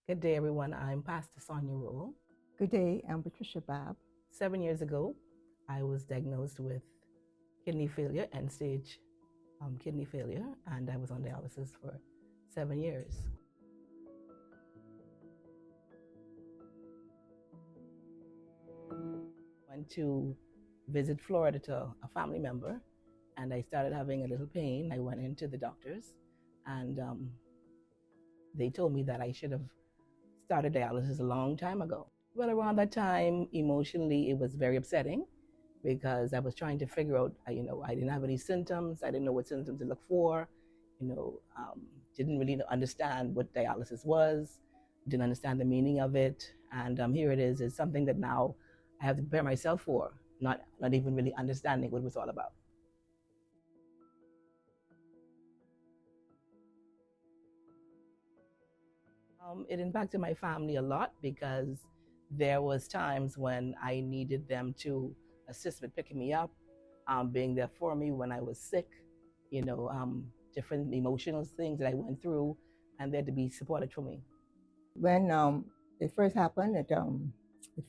Good day, everyone. I'm Pastor Sonia Rolle. Good day, I'm Patricia Babbs. 7 years ago, I was diagnosed with kidney failure, end-stage kidney failure, and I was on dialysis for 7 years. Went to visit Florida to a family member, and I started having a little pain. I went into the doctors, and they told me that I should have started dialysis a long time ago. Well, around that time, emotionally, it was very upsetting because I was trying to figure out, I didn't have any symptoms. I didn't know what symptoms to look for, didn't really understand what dialysis was, didn't understand the meaning of it. And here it is, it's something that now I have to prepare myself for, not even really understanding what it was all about. It impacted my family a lot because there was times when I needed them to assist with picking me up, being there for me when I was sick, different emotional things that I went through, and there to be supported for me. When it first happened, it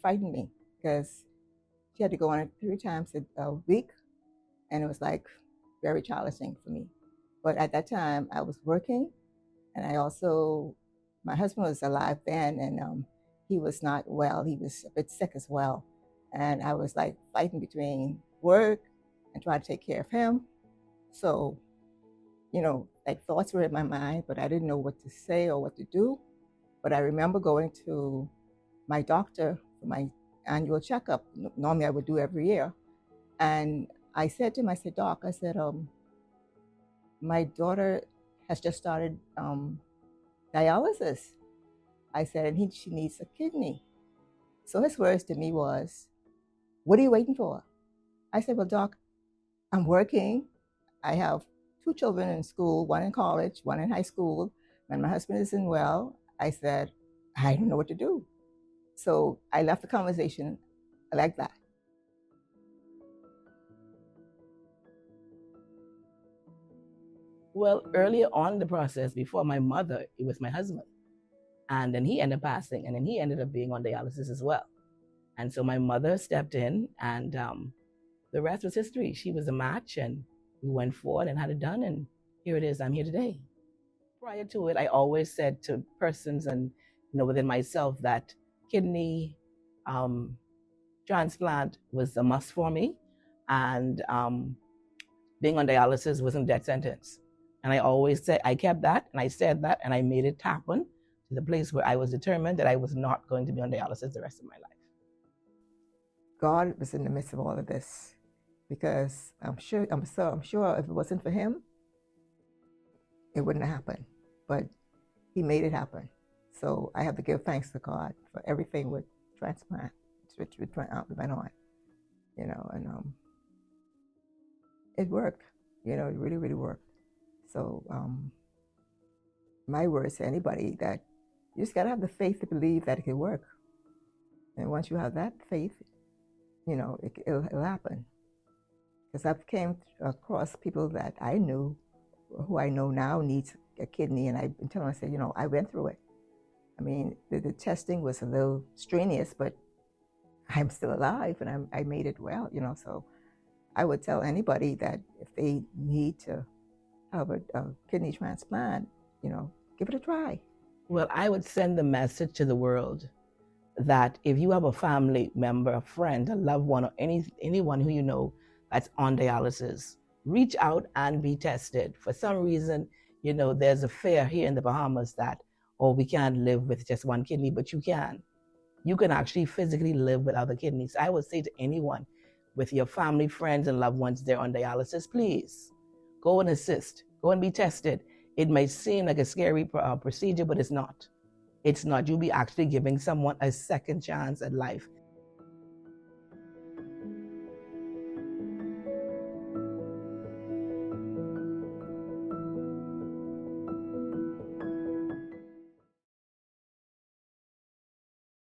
frightened me because she had to go on it 3 times a week, and it was like very challenging for me. But at that time, I was working, and my husband was alive then, and he was not well. He was a bit sick as well. And I was like fighting between work and trying to take care of him. So, like thoughts were in my mind, but I didn't know what to say or what to do. But I remember going to my doctor for my annual checkup. Normally I would do every year. And I said to him, Doc, my daughter has just started dialysis. I said, and she needs a kidney. So his words to me was, what are you waiting for? I said, well, Doc, I'm working. I have 2 children in school, 1 in college, 1 in high school, and my husband isn't well. I said, I don't know what to do. So I left the conversation like that. Well, earlier on in the process, before my mother, it was my husband. And then he ended up passing, and then he ended up being on dialysis as well. And so my mother stepped in, and the rest was history. She was a match, and we went forward and had it done, and here it is. I'm here today. Prior to it, I always said to persons and within myself that kidney transplant was a must for me, and being on dialysis wasn't a death sentence. And I always said, I kept that, and I said that, and I made it happen to the place where I was determined that I was not going to be on dialysis the rest of my life. God was in the midst of all of this, because I'm sure if it wasn't for him, it wouldn't have happened. But he made it happen. So I have to give thanks to God for everything with transplant, which went on, and it worked. It really, really worked. So my words to anybody that you just gotta have the faith to believe that it can work. And once you have that faith, it'll happen. Because I've came across people that I knew, who I know now needs a kidney, and I've been telling them, I said, I went through it. I mean, the testing was a little strenuous, but I'm still alive, and I made it well, So I would tell anybody that if they need to have a kidney transplant, give it a try. Well, I would send the message to the world that if you have a family member, a friend, a loved one, or anyone who you know that's on dialysis, reach out and be tested. For some reason, there's a fear here in the Bahamas that, we can't live with just 1 kidney, but you can. You can actually physically live with other kidneys. I would say to anyone with your family, friends, and loved ones there on dialysis, please go and assist. Go and be tested. It may seem like a scary procedure, but it's not. It's not. You'll be actually giving someone a second chance at life